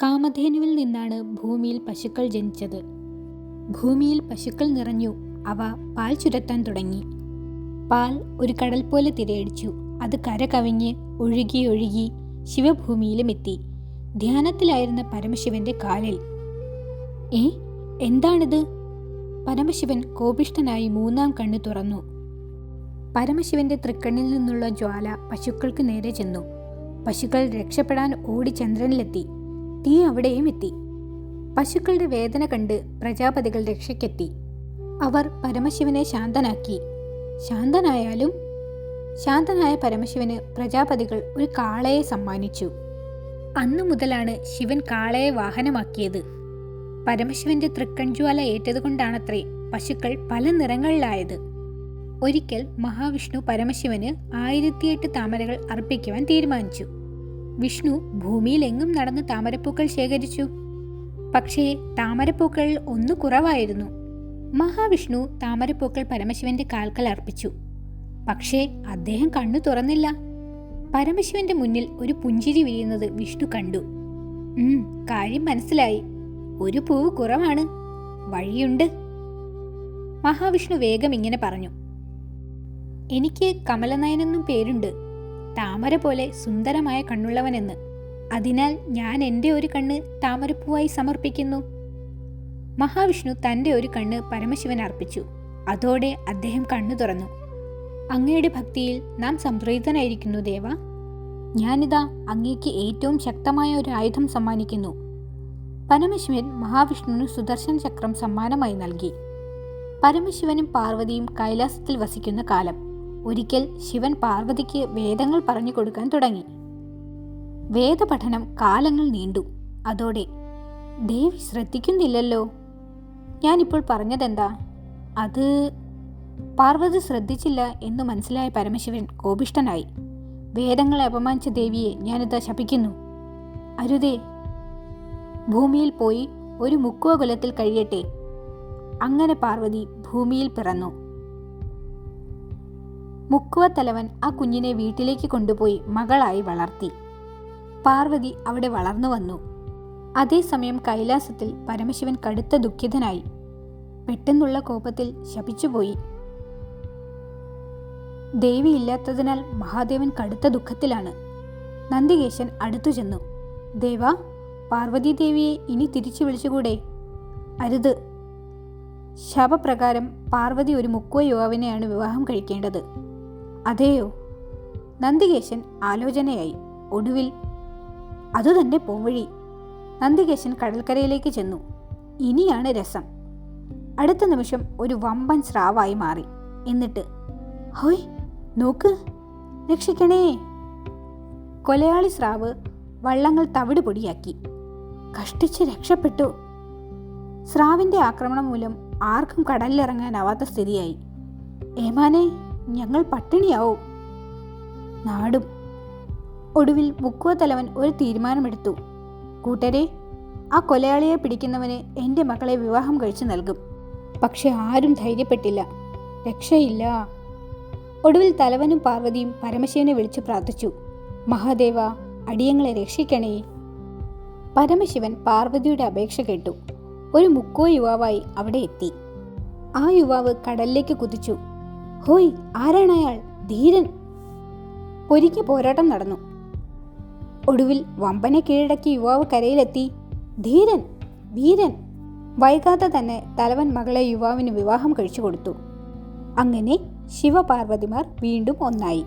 കാമധേനുവിൽ നിന്നാണ് ഭൂമിയിൽ പശുക്കൾ ജനിച്ചത്. ഭൂമിയിൽ പശുക്കൾ നിറഞ്ഞു. അവ പാൽ ചുരത്താൻ തുടങ്ങി. പാൽ ഒരു കടൽ പോലെ തിരയടിച്ചു. അത് കര കവിഞ്ഞ് ഒഴുകി ഒഴുകി ശിവഭൂമിയിലും എത്തി. ധ്യാനത്തിലായിരുന്ന പരമശിവന്റെ കാലിൽ. എന്താണിത്? പരമശിവൻ കോപിഷ്ഠനായി മൂന്നാം കണ്ണ് തുറന്നു. പരമശിവന്റെ തൃക്കണ്ണിൽ നിന്നുള്ള ജ്വാല പശുക്കൾക്ക് നേരെ ചെന്നു. പശുക്കൾ രക്ഷപ്പെടാൻ ഓടി ചന്ദ്രനിലെത്തി. തീ അവിടെയും എത്തി. പശുക്കളുടെ വേദന കണ്ട് പ്രജാപതികൾ രക്ഷയ്ക്കെത്തി. അവർ പരമശിവനെ ശാന്തനാക്കി. ശാന്തനായ പരമശിവന് പ്രജാപതികൾ ഒരു കാളയെ സമ്മാനിച്ചു. അന്നു മുതലാണ് ശിവൻ കാളയെ വാഹനമാക്കിയത്. പരമശിവന്റെ തൃക്കൺജ്വാല ഏറ്റതുകൊണ്ടാണത്രേ പശുക്കൾ പല നിറങ്ങളിലായത്. ഒരിക്കൽ മഹാവിഷ്ണു പരമശിവന് 1008 താമരകൾ അർപ്പിക്കുവാൻ തീരുമാനിച്ചു. വിഷ്ണു ഭൂമിയിലെങ്ങും നടന്ന് താമരപ്പൂക്കൾ ശേഖരിച്ചു. പക്ഷേ താമരപ്പൂക്കൾ ഒന്ന് കുറവായിരുന്നു. മഹാവിഷ്ണു താമരപ്പൂക്കൾ പരമശിവന്റെ കാൽക്കൽ അർപ്പിച്ചു. പക്ഷേ അദ്ദേഹം കണ്ണു തുറന്നില്ല. പരമശിവന്റെ മുന്നിൽ ഒരു പുഞ്ചിരി വിരിയുന്നത് വിഷ്ണു കണ്ടു. കാര്യം മനസ്സിലായി. ഒരു പൂവ് കുറവാണ്. വഴിയുണ്ട്. മഹാവിഷ്ണു വേഗം ഇങ്ങനെ പറഞ്ഞു: എനിക്ക് കമലനയനെന്നും പേരുണ്ട്. താമര പോലെ സുന്ദരമായ കണ്ണുള്ളവനെന്ന്. അതിനാൽ ഞാൻ എൻ്റെ ഒരു കണ്ണ് താമരപ്പൂവായി സമർപ്പിക്കുന്നു. മഹാവിഷ്ണു തൻ്റെ ഒരു കണ്ണ് പരമശിവൻ അർപ്പിച്ചു. അതോടെ അദ്ദേഹം കണ്ണു തുറന്നു. അങ്ങയുടെ ഭക്തിയിൽ നാം സംപ്രീതനായിരിക്കുന്നു ദേവ. ഞാനിതാ അങ്ങേക്ക് ഏറ്റവും ശക്തമായ ഒരു ആയുധം സമ്മാനിക്കുന്നു. പരമശിവൻ മഹാവിഷ്ണുവിന് സുദർശന ചക്രം സമ്മാനമായി നൽകി. പരമശിവനും പാർവതിയും കൈലാസത്തിൽ വസിക്കുന്ന കാലം. ഒരിക്കൽ ശിവൻ പാർവതിക്ക് വേദങ്ങൾ പറഞ്ഞു കൊടുക്കാൻ തുടങ്ങി. വേദപഠനം കാലങ്ങൾ നീണ്ടു. അതോടെ ദേവി ശ്രദ്ധിക്കുന്നില്ലല്ലോ. ഞാനിപ്പോൾ പറഞ്ഞതെന്താ? അത് പാർവതി ശ്രദ്ധിച്ചില്ല എന്നു മനസ്സിലായ പരമശിവൻ കോപിഷ്ഠനായി. വേദങ്ങളെ അപമാനിച്ച ദേവിയെ ഞാനിതാ ശപിക്കുന്നു. അരുതേ. ഭൂമിയിൽ പോയി ഒരു മുക്കുവ കുലത്തിൽ കഴിയട്ടെ. അങ്ങനെ പാർവതി ഭൂമിയിൽ പിറന്നു. മുക്കുവ തലവൻ ആ കുഞ്ഞിനെ വീട്ടിലേക്ക് കൊണ്ടുപോയി മകളായി വളർത്തി. പാർവതി അവിടെ വളർന്നു വന്നു. അതേസമയം കൈലാസത്തിൽ പരമശിവൻ കടുത്ത ദുഃഖിതനായി. പെട്ടെന്നുള്ള കോപത്തിൽ ശപിച്ചുപോയി. ദേവി ഇല്ലാത്തതിനാൽ മഹാദേവൻ കടുത്ത ദുഃഖത്തിലാണ്. നന്ദികേശൻ അടുത്തു ചെന്നു. ദേവാ, പാർവതി ദേവിയെ ഇനി തിരിച്ചു വിളിച്ചുകൂടെ? അരുത്. ശാപപ്രകാരം പാർവതി ഒരു മുക്കുവ യുവാവിനെയാണ് വിവാഹം കഴിക്കേണ്ടത്. അതെയോ? നന്ദികേശൻ ആലോചനയായി. ഒടുവിൽ അതുതന്നെ പോംവഴി. നന്ദികേശൻ കടൽക്കരയിലേക്ക് ചെന്നു. ഇനിയാണ് രസം. അടുത്ത നിമിഷം ഒരു വമ്പൻ സ്രാവായി മാറി. എന്നിട്ട് ഹോയ്, നോക്ക്, രക്ഷിക്കണേ! കൊലയാളി സ്രാവ് വള്ളങ്ങൾ തവിട് പൊടിയാക്കി. കഷ്ടിച്ച് രക്ഷപ്പെട്ടു. സ്രാവിന്റെ ആക്രമണം മൂലം ആർക്കും കടലിലിറങ്ങാനാവാത്ത സ്ഥിതിയായി. ഏമാനെ, ഞങ്ങൾ പട്ടിണിയാവും. നാടും. ഒടുവിൽ മുക്കുവ തലവൻ ഒരു തീരുമാനമെടുത്തു. കൂട്ടരെ, ആ കൊലയാളിയെ പിടിക്കുന്നവന് എൻ്റെ മകളെ വിവാഹം കഴിച്ചു നൽകും. പക്ഷെ ആരും ധൈര്യപ്പെട്ടില്ല. രക്ഷയില്ല. ഒടുവിൽ തലവനും പാർവതിയും പരമശിവനെ വിളിച്ചു പ്രാർത്ഥിച്ചു. മഹാദേവ, അടിയങ്ങളെ രക്ഷിക്കണേ. പരമശിവൻ പാർവതിയുടെ അപേക്ഷ കേട്ടു. ഒരു മുക്കുവ യുവാവായി അവിടെ എത്തി. ആ യുവാവ് കടലിലേക്ക് കുതിച്ചു. ഹോയ്, ആരാണയാൾ? ധീരൻ. പൊരിഞ്ഞ പോരാട്ടം നടന്നു. ഒടുവിൽ വമ്പനെ കീഴടക്കി യുവാവ് കരയിലെത്തി. ധീരൻ, വീരൻ. വൈകാതെ തന്നെ തലവൻ മകളെ യുവാവിന് വിവാഹം കഴിച്ചു കൊടുത്തു. അങ്ങനെ ശിവപാർവതിമാർ വീണ്ടും ഒന്നായി.